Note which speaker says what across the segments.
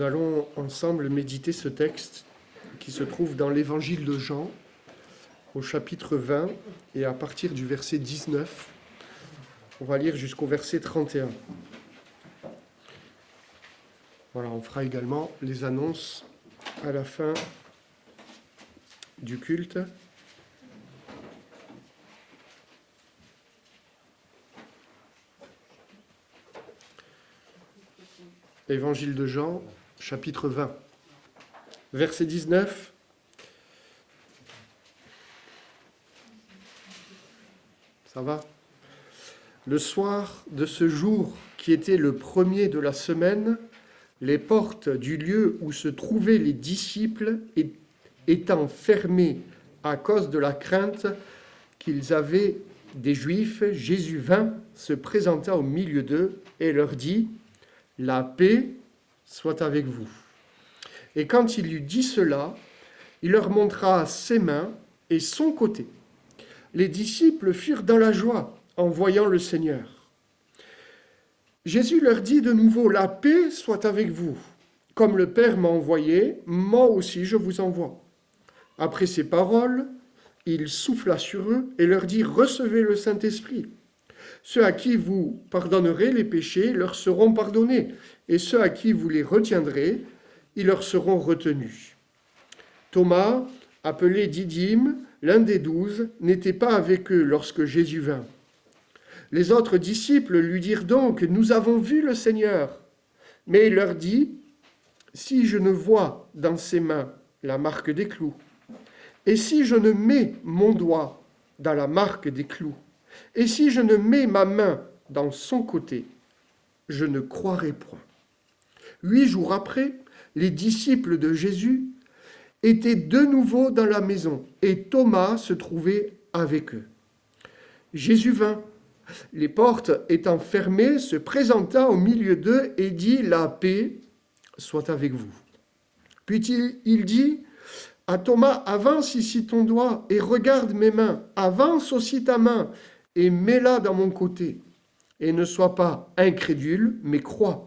Speaker 1: Nous allons ensemble méditer ce texte qui se trouve dans l'évangile de Jean, au chapitre 20, et à partir du verset 19, on va lire jusqu'au verset 31. Voilà, on fera également les annonces à la fin du culte. Évangile de Jean, chapitre 20, verset 19. Ça va ? Le soir de ce jour, qui était le premier de la semaine, les portes du lieu où se trouvaient les disciples étant fermées à cause de la crainte qu'ils avaient des Juifs, Jésus vint, se présenta au milieu d'eux et leur dit « La paix soit avec vous ». Et quand il eut dit cela, il leur montra ses mains et son côté. Les disciples furent dans la joie en voyant le Seigneur. Jésus leur dit de nouveau, « La paix soit avec vous. Comme le Père m'a envoyé, moi aussi je vous envoie. » Après ces paroles, il souffla sur eux et leur dit, « Recevez le Saint-Esprit. Ceux à qui vous pardonnerez les péchés leur seront pardonnés, et ceux à qui vous les retiendrez, ils leur seront retenus. » Thomas, appelé Didyme, l'un des 12, n'était pas avec eux lorsque Jésus vint. Les autres disciples lui dirent donc, « Nous avons vu le Seigneur. » Mais il leur dit, « Si je ne vois dans ses mains la marque des clous, et si je ne mets mon doigt dans la marque des clous, et si je ne mets ma main dans son côté, je ne croirai point. » 8 jours après, les disciples de Jésus étaient de nouveau dans la maison, et Thomas se trouvait avec eux. Jésus vint, les portes étant fermées, se présenta au milieu d'eux et dit « La paix soit avec vous. » Puis il dit à Thomas « Avance ici ton doigt et regarde mes mains, avance aussi ta main et mets-la dans mon côté. Et ne sois pas incrédule, mais crois. »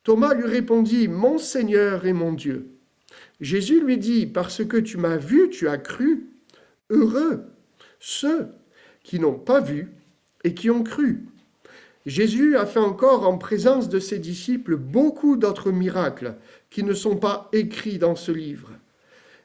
Speaker 1: Thomas lui répondit « Mon Seigneur et mon Dieu. » Jésus lui dit « Parce que tu m'as vu, tu as cru. Heureux ceux qui n'ont pas vu et qui ont cru. » Jésus a fait encore en présence de ses disciples beaucoup d'autres miracles qui ne sont pas écrits dans ce livre.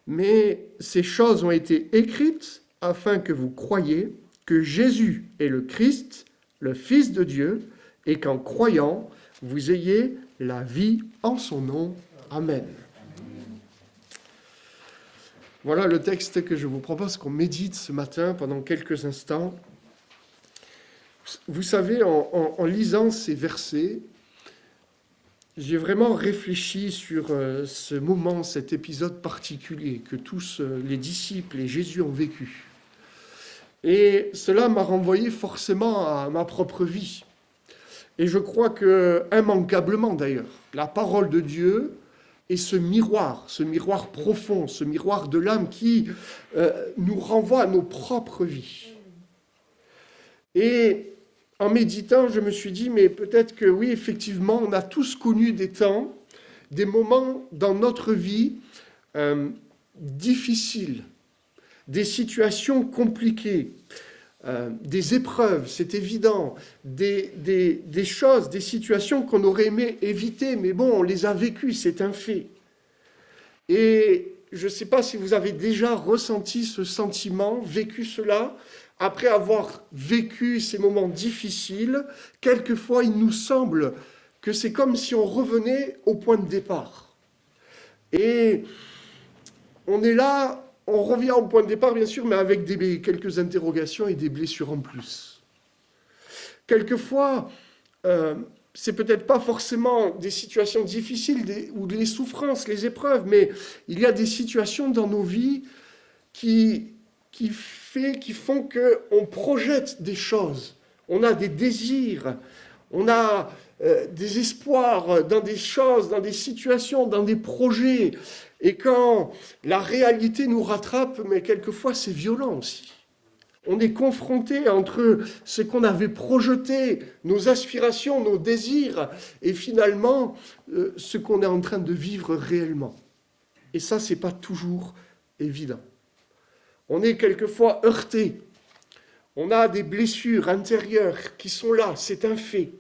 Speaker 1: Mais ces choses ont été écrites afin que vous croyiez que Jésus est le Christ, le Fils de Dieu, et qu'en croyant, vous ayez la vie en son nom. Amen. Voilà le texte que je vous propose qu'on médite ce matin pendant quelques instants. Vous savez, en lisant ces versets, j'ai vraiment réfléchi sur ce moment, cet épisode particulier que tous les disciples et Jésus ont vécu. Et cela m'a renvoyé forcément à ma propre vie. Et je crois que, immanquablement d'ailleurs, la parole de Dieu est ce miroir profond, ce miroir de l'âme qui nous renvoie à nos propres vies. Et en méditant, je me suis dit, mais peut-être que oui, effectivement, on a tous connu des temps, des moments dans notre vie difficiles, des situations compliquées, des épreuves, c'est évident, des choses, des situations qu'on aurait aimé éviter, mais bon, on les a vécues, c'est un fait. Et je ne sais pas si vous avez déjà ressenti ce sentiment, vécu cela. Après avoir vécu ces moments difficiles, quelquefois il nous semble que c'est comme si on revenait au point de départ. Et on est là, on revient au point de départ bien sûr, mais avec quelques interrogations et des blessures en plus. Quelquefois, c'est peut-être pas forcément des situations difficiles ou les souffrances, les épreuves, mais il y a des situations dans nos vies qui font qu'on projette des choses. On a des désirs, on a des espoirs dans des choses, dans des situations, dans des projets. Et quand la réalité nous rattrape, mais quelquefois c'est violent aussi. on est confronté entre ce qu'on avait projeté, nos aspirations, nos désirs, et finalement ce qu'on est en train de vivre réellement. Et ça, c'est pas toujours évident. On est quelquefois heurté. On a des blessures intérieures qui sont là, c'est un fait.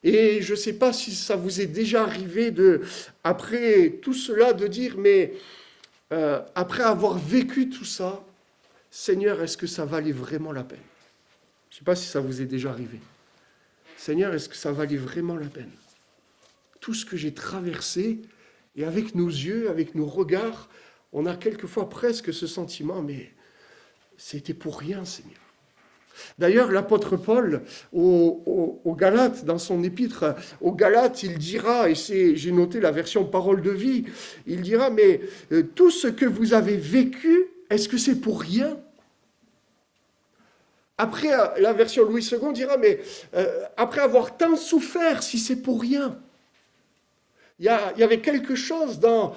Speaker 1: Et je ne sais pas si ça vous est déjà arrivé, après tout cela, de dire, mais après avoir vécu tout ça, Seigneur, est-ce que ça valait vraiment la peine? Je ne sais pas si ça vous est déjà arrivé. Seigneur, est-ce que ça valait vraiment la peine? Tout ce que j'ai traversé, et avec nos yeux, avec nos regards, on a quelquefois presque ce sentiment, mais c'était pour rien, Seigneur. D'ailleurs, l'apôtre Paul, aux Galates, dans son épître aux Galates, il dira, et j'ai noté la version parole de vie, il dira, mais tout ce que vous avez vécu, est-ce que c'est pour rien? Après, la version Louis II dira, mais après avoir tant souffert, si c'est pour rien. Il y avait quelque chose dans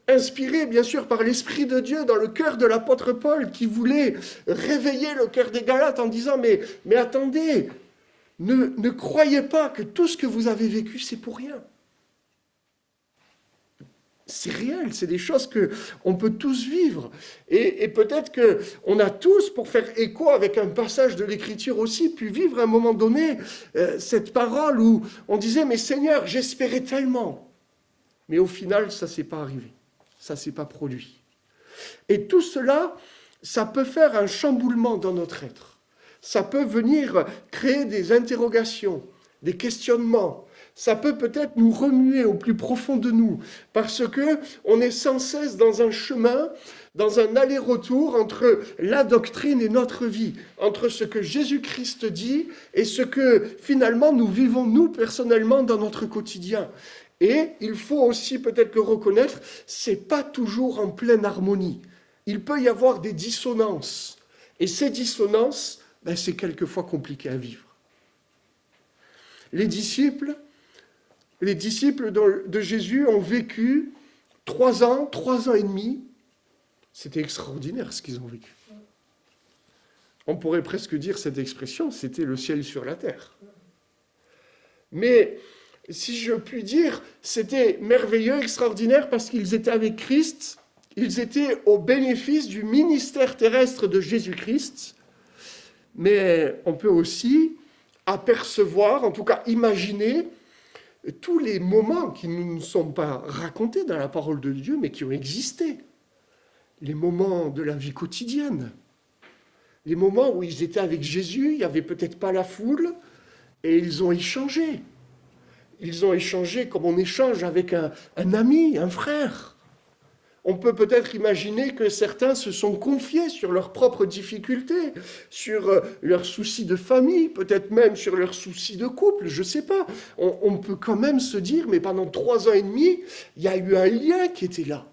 Speaker 1: inspiré bien sûr par l'Esprit de Dieu dans le cœur de l'apôtre Paul qui voulait réveiller le cœur des Galates en disant mais attendez, ne croyez pas que tout ce que vous avez vécu c'est pour rien. C'est réel, c'est des choses qu'on peut tous vivre. Et peut-être qu'on a tous, pour faire écho avec un passage de l'Écriture aussi, pu vivre à un moment donné cette parole où on disait mais Seigneur, j'espérais tellement. Mais au final, ça ne s'est pas arrivé. Ça ne s'est pas produit. Et tout cela, ça peut faire un chamboulement dans notre être. Ça peut venir créer des interrogations, des questionnements. Ça peut peut-être nous remuer au plus profond de nous, parce qu'on est sans cesse dans un chemin, dans un aller-retour entre la doctrine et notre vie, entre ce que Jésus-Christ dit et ce que finalement nous vivons nous personnellement dans notre quotidien. Et il faut aussi peut-être le reconnaître, c'est pas toujours en pleine harmonie. Il peut y avoir des dissonances. Et ces dissonances, c'est quelquefois compliqué à vivre. Les disciples de Jésus ont vécu 3 ans et demi. C'était extraordinaire ce qu'ils ont vécu. On pourrait presque dire cette expression, c'était le ciel sur la terre. Mais si je puis dire, c'était merveilleux, extraordinaire, parce qu'ils étaient avec Christ, ils étaient au bénéfice du ministère terrestre de Jésus-Christ, mais on peut aussi apercevoir, en tout cas imaginer, tous les moments qui ne nous sont pas racontés dans la parole de Dieu, mais qui ont existé. Les moments de la vie quotidienne, les moments où ils étaient avec Jésus, il n'y avait peut-être pas la foule, et ils ont échangé. Ils ont échangé comme on échange avec un ami, un frère. On peut peut-être imaginer que certains se sont confiés sur leurs propres difficultés, sur leurs soucis de famille, peut-être même sur leurs soucis de couple, je ne sais pas. On peut quand même se dire, mais pendant 3 ans et demi, il y a eu un lien qui était là.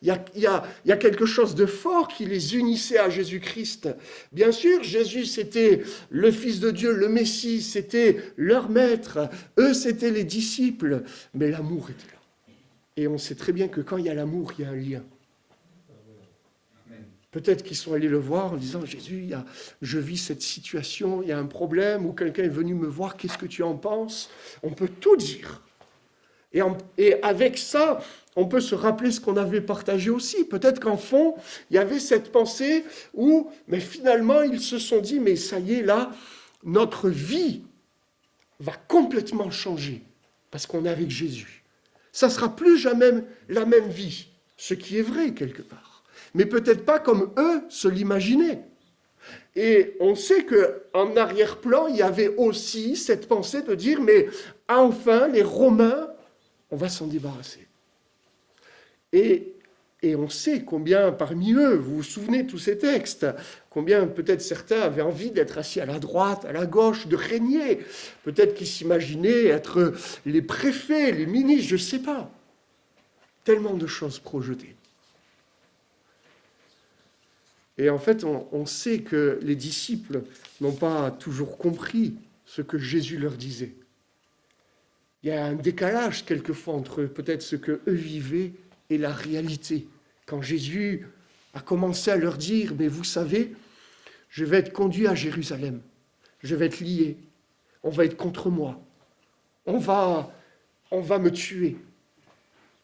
Speaker 1: Il y a quelque chose de fort qui les unissait à Jésus-Christ. Bien sûr, Jésus, c'était le Fils de Dieu, le Messie, c'était leur maître. Eux, c'étaient les disciples. Mais l'amour était là. Et on sait très bien que quand il y a l'amour, il y a un lien. Peut-être qu'ils sont allés le voir en disant « Jésus, je vis cette situation, il y a un problème, ou quelqu'un est venu me voir, qu'est-ce que tu en penses ?» On peut tout dire. Et avec ça, on peut se rappeler ce qu'on avait partagé aussi. Peut-être qu'en fond, il y avait cette pensée où, mais finalement, ils se sont dit, mais ça y est, là, notre vie va complètement changer parce qu'on est avec Jésus. Ça ne sera plus jamais la même vie, ce qui est vrai quelque part. Mais peut-être pas comme eux se l'imaginaient. Et on sait qu'en arrière-plan, il y avait aussi cette pensée de dire, mais enfin, les Romains, on va s'en débarrasser. Et on sait combien parmi eux, vous vous souvenez de tous ces textes, combien peut-être certains avaient envie d'être assis à la droite, à la gauche, de régner. Peut-être qu'ils s'imaginaient être les préfets, les ministres, je ne sais pas. Tellement de choses projetées. Et en fait, on sait que les disciples n'ont pas toujours compris ce que Jésus leur disait. Il y a un décalage quelquefois entre peut-être ce qu'eux vivaient et la réalité. Quand Jésus a commencé à leur dire, mais vous savez, je vais être conduit à Jérusalem, je vais être lié, on va être contre moi, on va me tuer,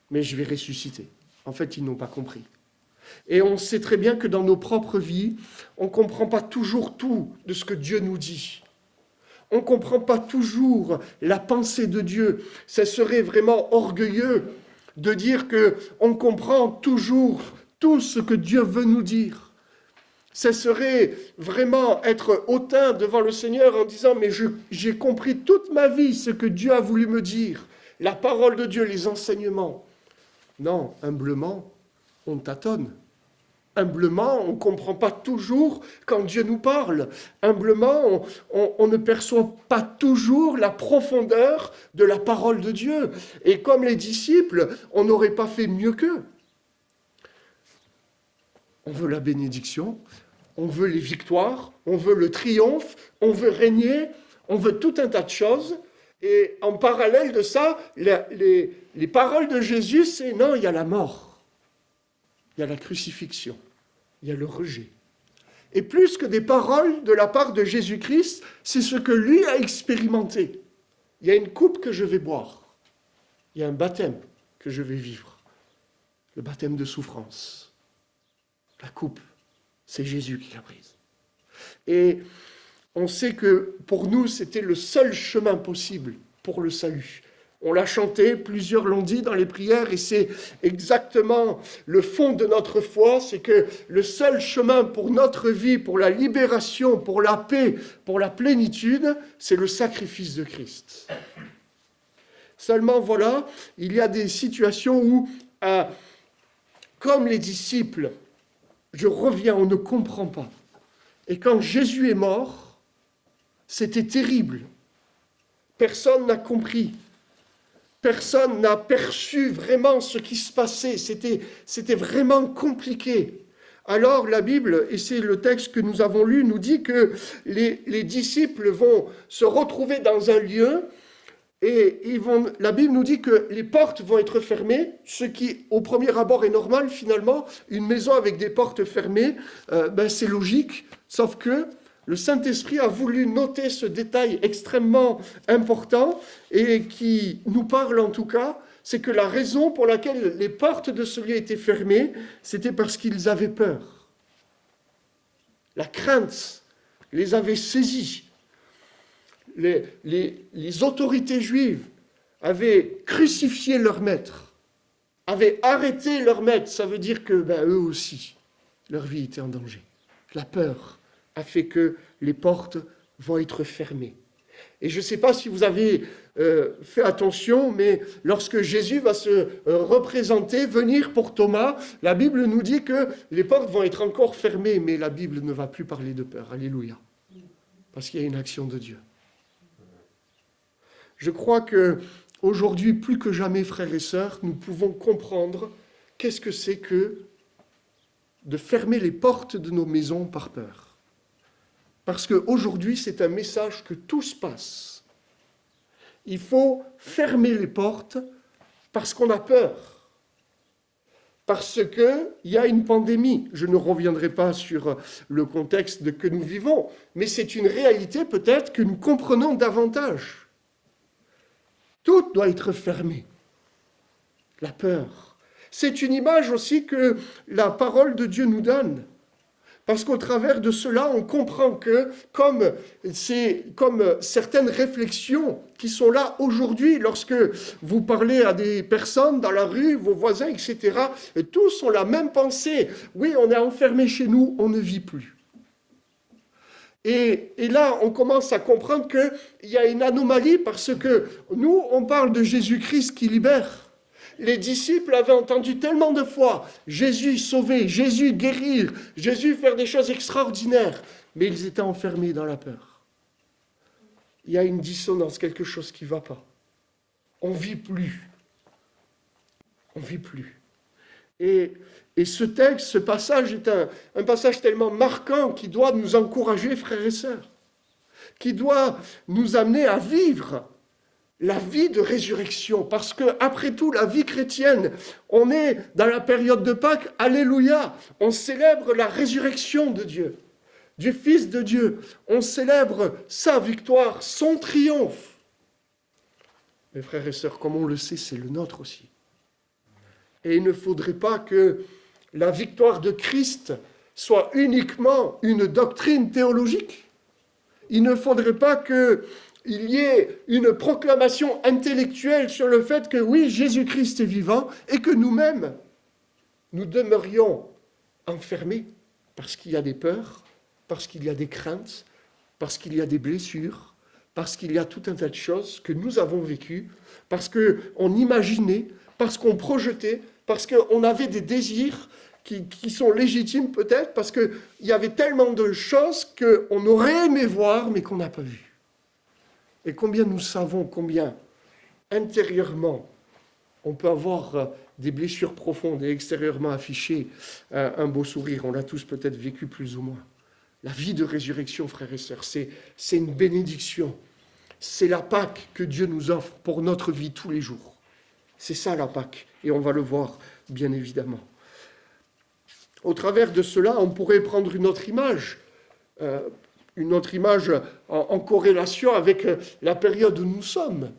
Speaker 1: mais je vais ressusciter. En fait, ils n'ont pas compris. Et on sait très bien que dans nos propres vies, on ne comprend pas toujours tout de ce que Dieu nous dit. On ne comprend pas toujours la pensée de Dieu. Ça serait vraiment orgueilleux de dire qu'on comprend toujours tout ce que Dieu veut nous dire. Ça serait vraiment être hautain devant le Seigneur en disant « Mais j'ai compris toute ma vie ce que Dieu a voulu me dire. La parole de Dieu, les enseignements. » Non, humblement, on tâtonne. Humblement, on ne comprend pas toujours quand Dieu nous parle. Humblement, on ne perçoit pas toujours la profondeur de la parole de Dieu. Et comme les disciples, on n'aurait pas fait mieux qu'eux. On veut la bénédiction, on veut les victoires, on veut le triomphe, on veut régner, on veut tout un tas de choses. Et en parallèle de ça, les paroles de Jésus, c'est non, il y a la mort. Il y a la crucifixion, il y a le rejet. Et plus que des paroles de la part de Jésus-Christ, c'est ce que lui a expérimenté. Il y a une coupe que je vais boire. Il y a un baptême que je vais vivre. Le baptême de souffrance. La coupe, c'est Jésus qui l'a prise. Et on sait que pour nous, c'était le seul chemin possible pour le salut. On l'a chanté, plusieurs l'ont dit dans les prières, et c'est exactement le fond de notre foi, c'est que le seul chemin pour notre vie, pour la libération, pour la paix, pour la plénitude, c'est le sacrifice de Christ. Seulement, voilà, il y a des situations où, comme les disciples, je reviens, on ne comprend pas. Et quand Jésus est mort, c'était terrible. Personne n'a compris. Personne n'a perçu vraiment ce qui se passait. C'était vraiment compliqué. Alors la Bible, et c'est le texte que nous avons lu, nous dit que les disciples vont se retrouver dans un lieu et la Bible nous dit que les portes vont être fermées, ce qui au premier abord est normal finalement. Une maison avec des portes fermées, c'est logique, sauf que le Saint-Esprit a voulu noter ce détail extrêmement important et qui nous parle en tout cas, c'est que la raison pour laquelle les portes de ce lieu étaient fermées, c'était parce qu'ils avaient peur. La crainte les avait saisis. Les autorités juives avaient crucifié leur maître, avaient arrêté leur maître. Ça veut dire que eux aussi, leur vie était en danger. La peur a fait que les portes vont être fermées. Et je ne sais pas si vous avez fait attention, mais lorsque Jésus va se représenter, venir pour Thomas, la Bible nous dit que les portes vont être encore fermées, mais la Bible ne va plus parler de peur. Alléluia. Parce qu'il y a une action de Dieu. Je crois qu'aujourd'hui, plus que jamais, frères et sœurs, nous pouvons comprendre qu'est-ce que c'est que de fermer les portes de nos maisons par peur. Parce qu'aujourd'hui, c'est un message que tout se passe. Il faut fermer les portes parce qu'on a peur. Parce qu'il y a une pandémie. Je ne reviendrai pas sur le contexte que nous vivons, mais c'est une réalité peut-être que nous comprenons davantage. Tout doit être fermé. La peur. C'est une image aussi que la parole de Dieu nous donne. Parce qu'au travers de cela, on comprend que, comme certaines réflexions qui sont là aujourd'hui, lorsque vous parlez à des personnes dans la rue, vos voisins, etc., tous ont la même pensée. Oui, on est enfermé chez nous, on ne vit plus. Et là, on commence à comprendre qu'il y a une anomalie parce que nous, on parle de Jésus-Christ qui libère. Les disciples avaient entendu tellement de fois Jésus sauver, Jésus guérir, Jésus faire des choses extraordinaires, mais ils étaient enfermés dans la peur. Il y a une dissonance, quelque chose qui ne va pas. On ne vit plus. On ne vit plus. Et ce texte, ce passage est un passage tellement marquant qui doit nous encourager, frères et sœurs, qui doit nous amener à vivre la vie de résurrection, parce que après tout, la vie chrétienne, on est dans la période de Pâques, alléluia, on célèbre la résurrection de Dieu, du Fils de Dieu, on célèbre sa victoire, son triomphe. Mes frères et sœurs, comme on le sait, c'est le nôtre aussi. Et il ne faudrait pas que la victoire de Christ soit uniquement une doctrine théologique. Il ne faudrait pas qu'il y ait une proclamation intellectuelle sur le fait que oui, Jésus-Christ est vivant et que nous-mêmes, nous demeurions enfermés parce qu'il y a des peurs, parce qu'il y a des craintes, parce qu'il y a des blessures, parce qu'il y a tout un tas de choses que nous avons vécues, parce qu'on imaginait, parce qu'on projetait, parce qu'on avait des désirs qui sont légitimes peut-être, parce qu'il y avait tellement de choses qu'on aurait aimé voir, mais qu'on n'a pas vues. Et combien nous savons, combien intérieurement on peut avoir des blessures profondes et extérieurement afficher un beau sourire. On l'a tous peut-être vécu plus ou moins. La vie de résurrection, frères et sœurs, c'est une bénédiction. C'est la Pâque que Dieu nous offre pour notre vie tous les jours. C'est ça la Pâque, et on va le voir bien évidemment. Au travers de cela, on pourrait prendre une autre image en corrélation avec la période où nous sommes.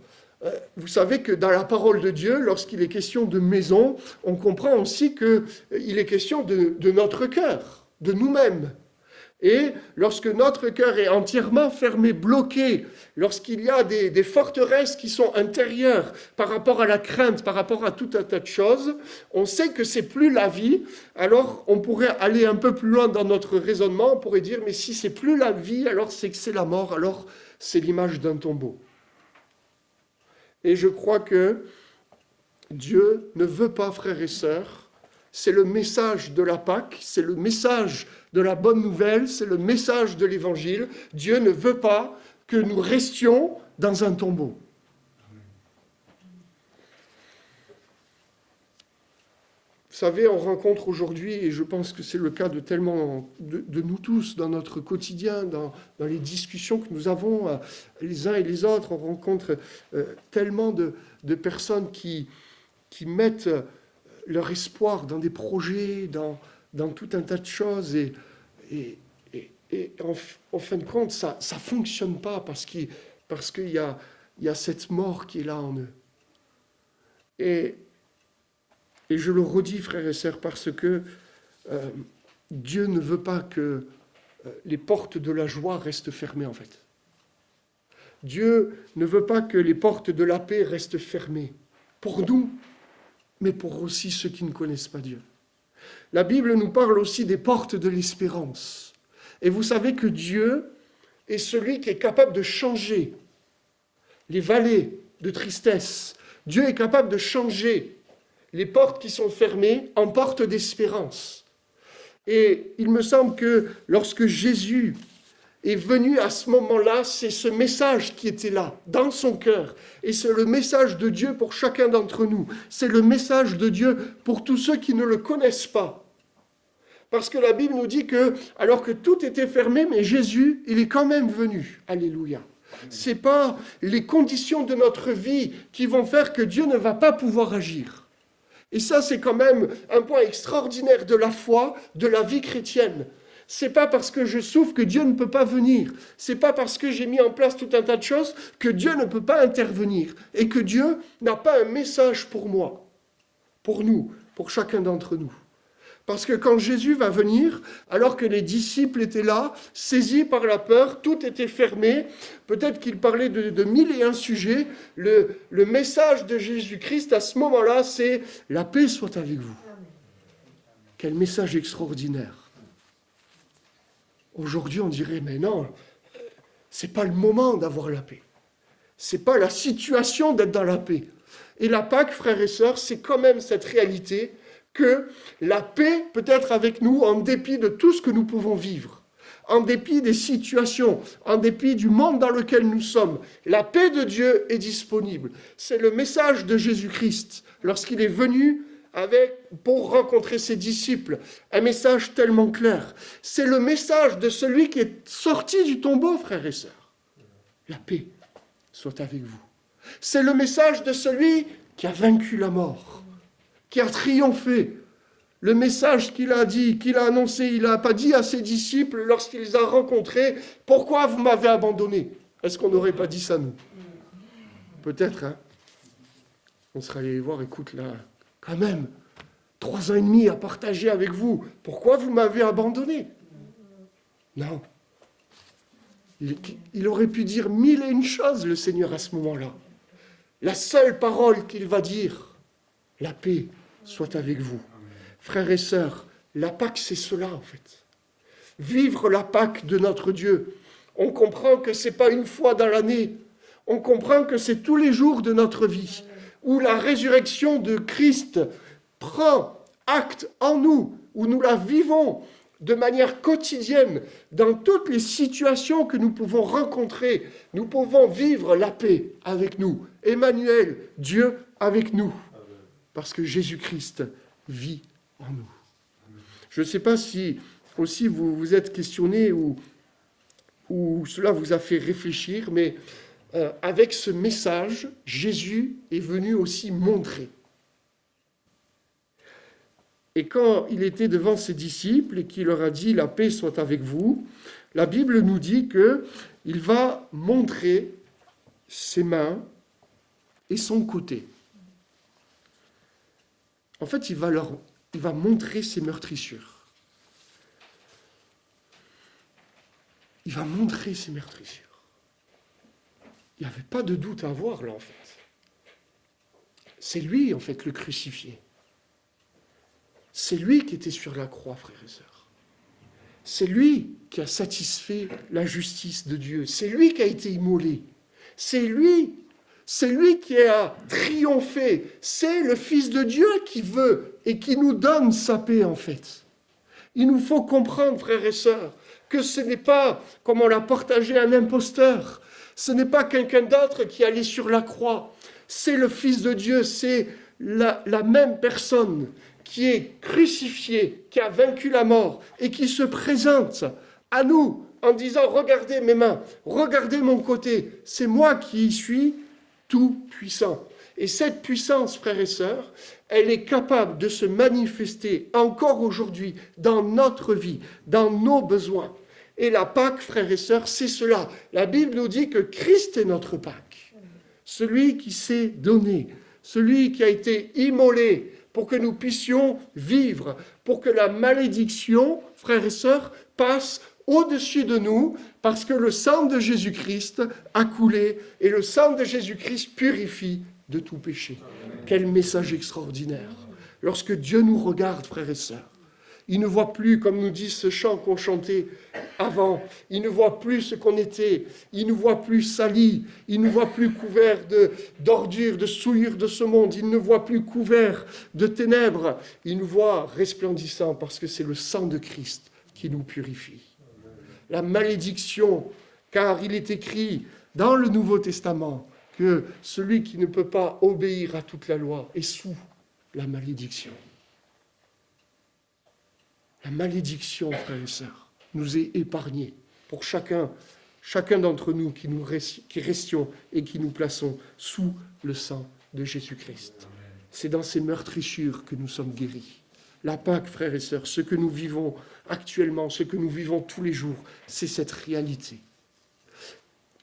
Speaker 1: Vous savez que dans la parole de Dieu, lorsqu'il est question de maison, on comprend aussi qu'il est question de notre cœur, de nous-mêmes. Et lorsque notre cœur est entièrement fermé, bloqué, lorsqu'il y a des forteresses qui sont intérieures par rapport à la crainte, par rapport à tout un tas de choses, on sait que c'est plus la vie. Alors on pourrait aller un peu plus loin dans notre raisonnement, on pourrait dire, mais si c'est plus la vie, alors c'est que c'est la mort, alors c'est l'image d'un tombeau. Et je crois que Dieu ne veut pas, frères et sœurs, c'est le message de la Pâque, c'est le message de la bonne nouvelle, c'est le message de l'Évangile. Dieu ne veut pas que nous restions dans un tombeau. Vous savez, on rencontre aujourd'hui, et je pense que c'est le cas de tellement de nous tous dans notre quotidien, dans les discussions que nous avons les uns et les autres, on rencontre tellement de personnes qui mettent leur espoir dans des projets, dans tout un tas de choses, et en fin de compte, ça ne fonctionne pas parce qu'il y a cette mort qui est là en eux. Et je le redis, frères et sœurs, parce que Dieu ne veut pas que les portes de la joie restent fermées, en fait. Dieu ne veut pas que les portes de la paix restent fermées, pour nous, mais pour aussi ceux qui ne connaissent pas Dieu. La Bible nous parle aussi des portes de l'espérance. Et vous savez que Dieu est celui qui est capable de changer les vallées de tristesse. Dieu est capable de changer les portes qui sont fermées en portes d'espérance. Et il me semble que lorsque Jésus est venu à ce moment-là, c'est ce message qui était là, dans son cœur. Et c'est le message de Dieu pour chacun d'entre nous. C'est le message de Dieu pour tous ceux qui ne le connaissent pas. Parce que la Bible nous dit que, alors que tout était fermé, mais Jésus, il est quand même venu. Alléluia. Ce n'est pas les conditions de notre vie qui vont faire que Dieu ne va pas pouvoir agir. Et ça, c'est quand même un point extraordinaire de la foi, de la vie chrétienne. C'est pas parce que je souffre que Dieu ne peut pas venir. C'est pas parce que j'ai mis en place tout un tas de choses que Dieu ne peut pas intervenir. Et que Dieu n'a pas un message pour moi, pour nous, pour chacun d'entre nous. Parce que quand Jésus va venir, alors que les disciples étaient là, saisis par la peur, tout était fermé, peut-être qu'il parlait de 1001 sujets, le message de Jésus-Christ à ce moment-là, c'est « La paix soit avec vous ». Quel message extraordinaire. Aujourd'hui, on dirait, mais non, c'est pas le moment d'avoir la paix. C'est pas la situation d'être dans la paix. Et la Pâque, frères et sœurs, c'est quand même cette réalité que la paix peut être avec nous en dépit de tout ce que nous pouvons vivre, en dépit des situations, en dépit du monde dans lequel nous sommes. La paix de Dieu est disponible. C'est le message de Jésus-Christ lorsqu'il est venu pour rencontrer ses disciples, un message tellement clair. C'est le message de celui qui est sorti du tombeau, frères et sœurs. La paix soit avec vous. C'est le message de celui qui a vaincu la mort, qui a triomphé. Le message qu'il a dit, qu'il a annoncé, il n'a pas dit à ses disciples lorsqu'il les a rencontrés, « Pourquoi vous m'avez abandonné ?» Est-ce qu'on n'aurait pas dit ça, nous? Peut-être, hein. On serait allé les voir, écoute, là, quand même, 3 ans et demi à partager avec vous. Pourquoi vous m'avez abandonné? Non. Il aurait pu dire 1001 choses, le Seigneur, à ce moment-là. La seule parole qu'il va dire, la paix soit avec vous. Frères et sœurs, la Pâque, c'est cela, en fait. Vivre la Pâque de notre Dieu. On comprend que ce n'est pas une fois dans l'année. On comprend que c'est tous les jours de notre vie, où la résurrection de Christ prend acte en nous, où nous la vivons de manière quotidienne, dans toutes les situations que nous pouvons rencontrer. Nous pouvons vivre la paix avec nous. Emmanuel, Dieu avec nous. Parce que Jésus-Christ vit en nous. Je ne sais pas si aussi vous vous êtes questionné ou cela vous a fait réfléchir, mais avec ce message, Jésus est venu aussi montrer. Et quand il était devant ses disciples et qu'il leur a dit « La paix soit avec vous », la Bible nous dit qu'il va montrer ses mains et son côté. En fait, il va montrer ses meurtrissures. Il va montrer ses meurtrissures. Il n'y avait pas de doute à avoir, là, en fait. C'est lui, en fait, le crucifié. C'est lui qui était sur la croix, frères et sœurs. C'est lui qui a satisfait la justice de Dieu. C'est lui qui a été immolé. C'est lui qui a triomphé. C'est le Fils de Dieu qui veut et qui nous donne sa paix, en fait. Il nous faut comprendre, frères et sœurs, que ce n'est pas, comme on l'a partagé, un imposteur. Ce n'est pas quelqu'un d'autre qui allait sur la croix. C'est le Fils de Dieu, c'est la même personne qui est crucifié, qui a vaincu la mort et qui se présente à nous en disant « Regardez mes mains, regardez mon côté, c'est moi qui y suis tout puissant ». Et cette puissance, frères et sœurs, elle est capable de se manifester encore aujourd'hui dans notre vie, dans nos besoins. Et la Pâque, frères et sœurs, c'est cela. La Bible nous dit que Christ est notre Pâque. Celui qui s'est donné, celui qui a été immolé pour que nous puissions vivre, pour que la malédiction, frères et sœurs, passe au-dessus de nous, parce que le sang de Jésus-Christ a coulé et le sang de Jésus-Christ purifie de tout péché. Quel message extraordinaire. Lorsque Dieu nous regarde, frères et sœurs, il ne voit plus, comme nous dit ce chant qu'on chantait avant, il ne voit plus ce qu'on était, il ne voit plus sali, il ne voit plus couvert d'ordures, de souillures de ce monde, il ne voit plus couvert de ténèbres, il nous voit resplendissant parce que c'est le sang de Christ qui nous purifie. La malédiction, car il est écrit dans le Nouveau Testament que celui qui ne peut pas obéir à toute la loi est sous la malédiction. La malédiction, frères et sœurs, nous est épargnée pour chacun d'entre nous qui restions et qui nous plaçons sous le sang de Jésus-Christ. C'est dans ces meurtrissures que nous sommes guéris. La Pâque, frères et sœurs, ce que nous vivons actuellement, ce que nous vivons tous les jours, c'est cette réalité.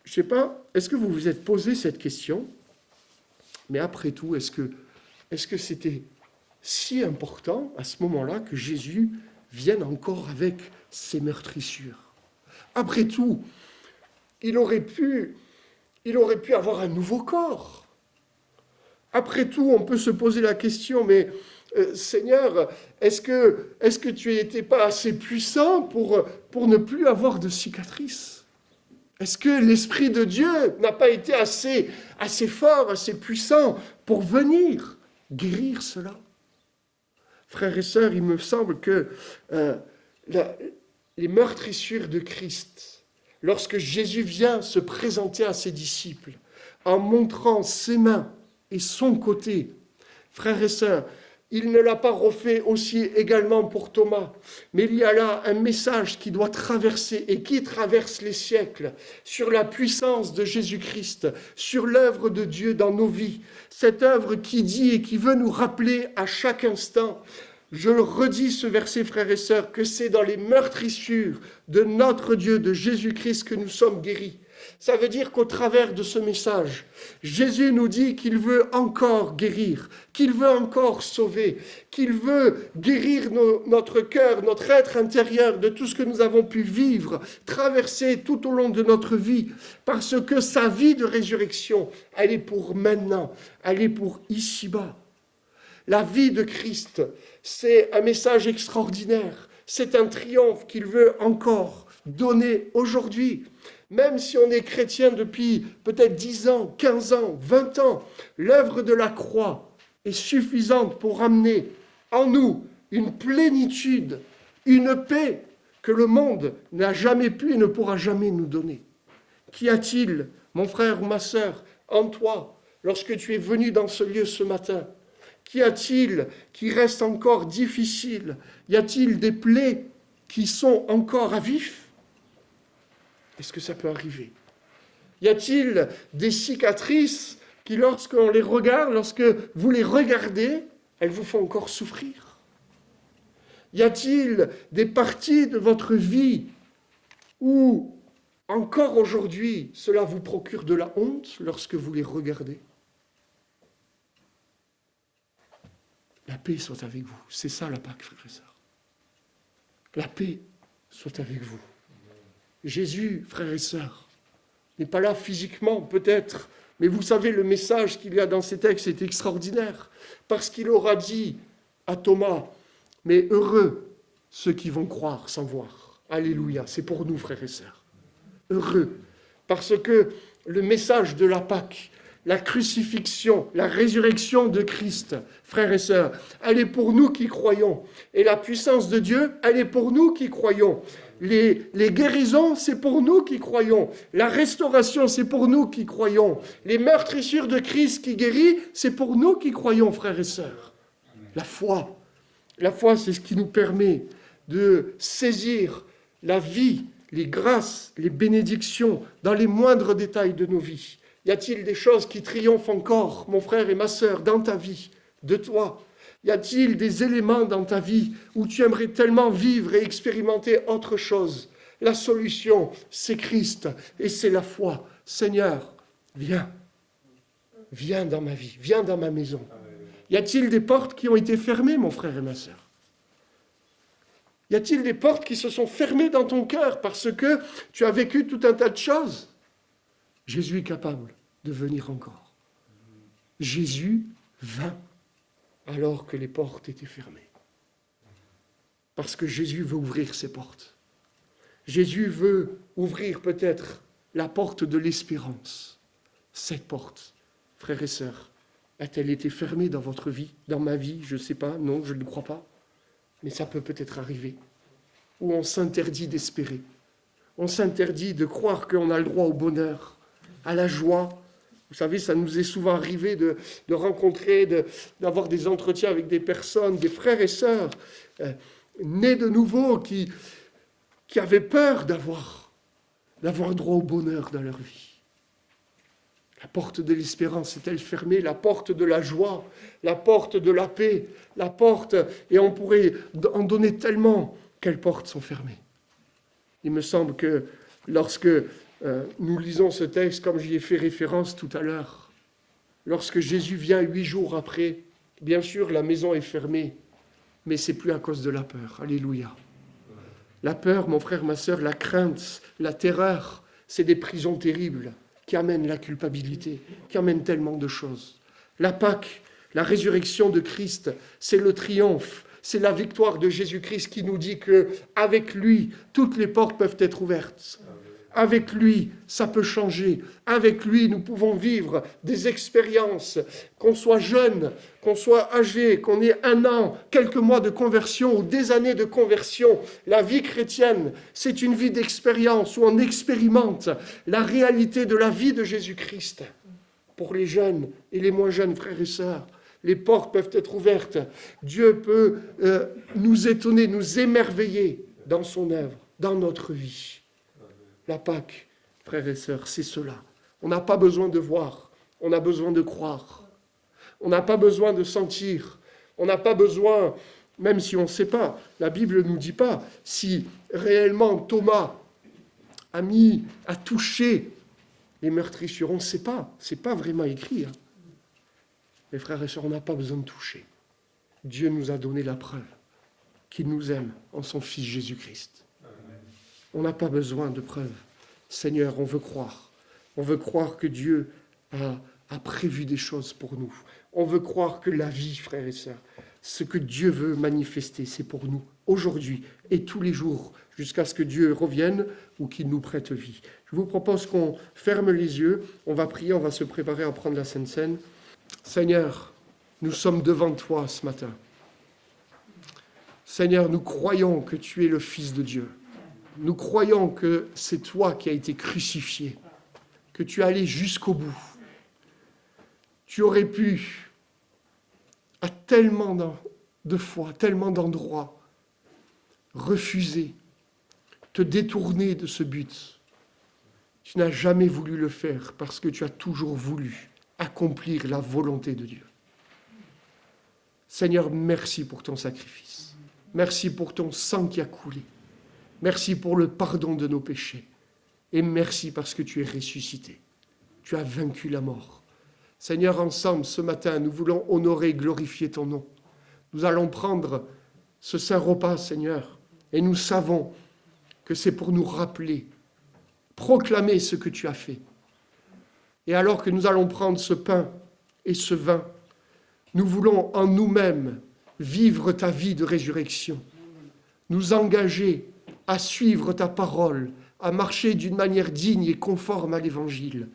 Speaker 1: Je ne sais pas, est-ce que vous vous êtes posé cette question? Mais après tout, est-ce que c'était si important à ce moment-là que Jésus vienne encore avec ses meurtrissures? Après tout, il aurait pu avoir un nouveau corps. Après tout, on peut se poser la question, mais Seigneur, est-ce que tu n'étais pas assez puissant pour ne plus avoir de cicatrices? Est-ce que l'Esprit de Dieu n'a pas été assez fort, assez puissant pour venir guérir cela? Frères et sœurs, il me semble que les meurtrissures de Christ, lorsque Jésus vient se présenter à ses disciples, en montrant ses mains et son côté, frères et sœurs, il ne l'a pas refait aussi également pour Thomas. Mais il y a là un message qui doit traverser et qui traverse les siècles sur la puissance de Jésus-Christ, sur l'œuvre de Dieu dans nos vies. Cette œuvre qui dit et qui veut nous rappeler à chaque instant, je le redis ce verset, frères et sœurs, que c'est dans les meurtrissures de notre Dieu, de Jésus-Christ, que nous sommes guéris. Ça veut dire qu'au travers de ce message, Jésus nous dit qu'il veut encore guérir, qu'il veut encore sauver, qu'il veut guérir notre cœur, notre être intérieur de tout ce que nous avons pu vivre, traverser tout au long de notre vie, parce que sa vie de résurrection, elle est pour maintenant, elle est pour ici-bas. La vie de Christ, c'est un message extraordinaire, c'est un triomphe qu'il veut encore donner aujourd'hui. Même si on est chrétien depuis peut-être 10 ans, 15 ans, 20 ans, l'œuvre de la croix est suffisante pour amener en nous une plénitude, une paix que le monde n'a jamais pu et ne pourra jamais nous donner. Qu'y a-t-il, mon frère ou ma sœur, en toi, lorsque tu es venu dans ce lieu ce matin? Qu'y a-t-il qui reste encore difficile? Y a-t-il des plaies qui sont encore à vif? Est-ce que ça peut arriver? Y a-t-il des cicatrices qui, lorsqu'on les regarde, lorsque vous les regardez, elles vous font encore souffrir? Y a-t-il des parties de votre vie où, encore aujourd'hui, cela vous procure de la honte lorsque vous les regardez? La paix soit avec vous. C'est ça la Pâque, frères et sœurs. La paix soit avec vous. Jésus, frères et sœurs, n'est pas là physiquement peut-être, mais vous savez, le message qu'il y a dans ces textes est extraordinaire, parce qu'il aura dit à Thomas, mais heureux ceux qui vont croire sans voir. Alléluia, c'est pour nous, frères et sœurs. Heureux, parce que le message de la Pâque, la crucifixion, la résurrection de Christ, frères et sœurs, elle est pour nous qui croyons. Et la puissance de Dieu, elle est pour nous qui croyons. Les guérisons, c'est pour nous qui croyons. La restauration, c'est pour nous qui croyons. Les meurtrissures de Christ qui guérit, c'est pour nous qui croyons, frères et sœurs. La foi, c'est ce qui nous permet de saisir la vie, les grâces, les bénédictions dans les moindres détails de nos vies. Y a-t-il des choses qui triomphent encore, mon frère et ma sœur, dans ta vie, de toi? Y a-t-il des éléments dans ta vie où tu aimerais tellement vivre et expérimenter autre chose? La solution, c'est Christ et c'est la foi. Seigneur, viens. Viens dans ma vie, viens dans ma maison. Y a-t-il des portes qui ont été fermées, mon frère et ma sœur? Y a-t-il des portes qui se sont fermées dans ton cœur parce que tu as vécu tout un tas de choses? Jésus est capable de venir encore. Jésus vint alors que les portes étaient fermées. Parce que Jésus veut ouvrir ses portes. Jésus veut ouvrir peut-être la porte de l'espérance. Cette porte, frères et sœurs, a-t-elle été fermée dans votre vie, dans ma vie? Je ne sais pas, non, je ne crois pas. Mais ça peut peut-être arriver. Où on s'interdit d'espérer. On s'interdit de croire qu'on a le droit au bonheur, à la joie. Vous savez, ça nous est souvent arrivé de rencontrer, d'avoir des entretiens avec des personnes, des frères et sœurs, nés de nouveau, qui avaient peur d'avoir droit au bonheur dans leur vie. La porte de l'espérance est-elle fermée? La porte de la joie, la porte de la paix, la porte, et on pourrait en donner tellement. Quelles portes sont fermées? Il me semble que lorsque nous lisons ce texte, comme j'y ai fait référence tout à l'heure, lorsque Jésus vient 8 jours après, bien sûr, la maison est fermée, mais c'est plus à cause de la peur. Alléluia. La peur, mon frère, ma sœur, la crainte, la terreur, c'est des prisons terribles qui amènent la culpabilité, qui amènent tellement de choses. La Pâque, la résurrection de Christ, c'est le triomphe, c'est la victoire de Jésus-Christ qui nous dit qu'avec lui, toutes les portes peuvent être ouvertes. Avec lui, ça peut changer. Avec lui, nous pouvons vivre des expériences, qu'on soit jeune, qu'on soit âgé, qu'on ait 1 an, quelques mois de conversion ou des années de conversion. La vie chrétienne, c'est une vie d'expérience où on expérimente la réalité de la vie de Jésus-Christ. Pour les jeunes et les moins jeunes frères et sœurs, Les portes peuvent être ouvertes. Dieu peut nous étonner, nous émerveiller dans son œuvre, dans notre vie. La Pâque, frères et sœurs, c'est cela. On n'a pas besoin de voir, on a besoin de croire. On n'a pas besoin de sentir. On n'a pas besoin, même si on ne sait pas, la Bible ne nous dit pas si réellement Thomas a touché les meurtrissures. On ne sait pas. Ce n'est pas vraiment écrit. Mes frères et sœurs, on n'a pas besoin de toucher. Dieu nous a donné la preuve qu'il nous aime en son Fils Jésus-Christ. On n'a pas besoin de preuves. Seigneur, on veut croire. On veut croire que Dieu a prévu des choses pour nous. On veut croire que la vie, frères et sœurs, ce que Dieu veut manifester, c'est pour nous, aujourd'hui et tous les jours, jusqu'à ce que Dieu revienne ou qu'il nous prête vie. Je vous propose qu'on ferme les yeux, on va prier, on va se préparer à prendre la Sainte Seine. Seigneur, nous sommes devant toi ce matin. Seigneur, nous croyons que tu es le Fils de Dieu. Nous croyons que c'est toi qui as été crucifié, que tu es allé jusqu'au bout. Tu aurais pu, à tellement de fois, tellement d'endroits, refuser, te détourner de ce but. Tu n'as jamais voulu le faire parce que tu as toujours voulu accomplir la volonté de Dieu. Seigneur, merci pour ton sacrifice. Merci pour ton sang qui a coulé. Merci pour le pardon de nos péchés. Et merci parce que tu es ressuscité. Tu as vaincu la mort. Seigneur, ensemble, ce matin, nous voulons honorer et glorifier ton nom. Nous allons prendre ce saint repas, Seigneur, et nous savons que c'est pour nous rappeler, proclamer ce que tu as fait. Et alors que nous allons prendre ce pain et ce vin, nous voulons en nous-mêmes vivre ta vie de résurrection, nous engager à suivre ta parole, à marcher d'une manière digne et conforme à l'Évangile.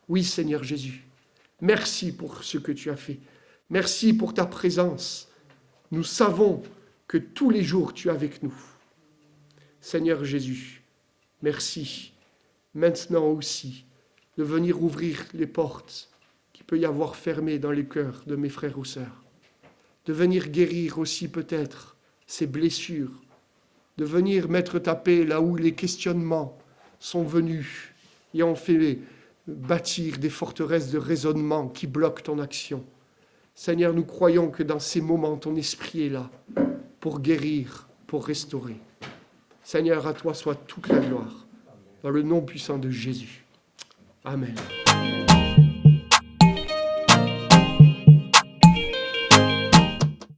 Speaker 1: Oui, Seigneur Jésus. Merci pour ce que tu as fait. Merci pour ta présence. Nous savons que tous les jours tu es avec nous. Seigneur Jésus, merci maintenant aussi de venir ouvrir les portes qu'il peut y avoir fermées dans les cœurs de mes frères ou sœurs. De venir guérir aussi peut-être ces blessures. De venir mettre ta paix là où les questionnements sont venus et ont fait bâtir des forteresses de raisonnement qui bloquent ton action. Seigneur, nous croyons que dans ces moments, ton esprit est là pour guérir, pour restaurer. Seigneur, à toi soit toute la gloire. Dans le nom puissant de Jésus. Amen.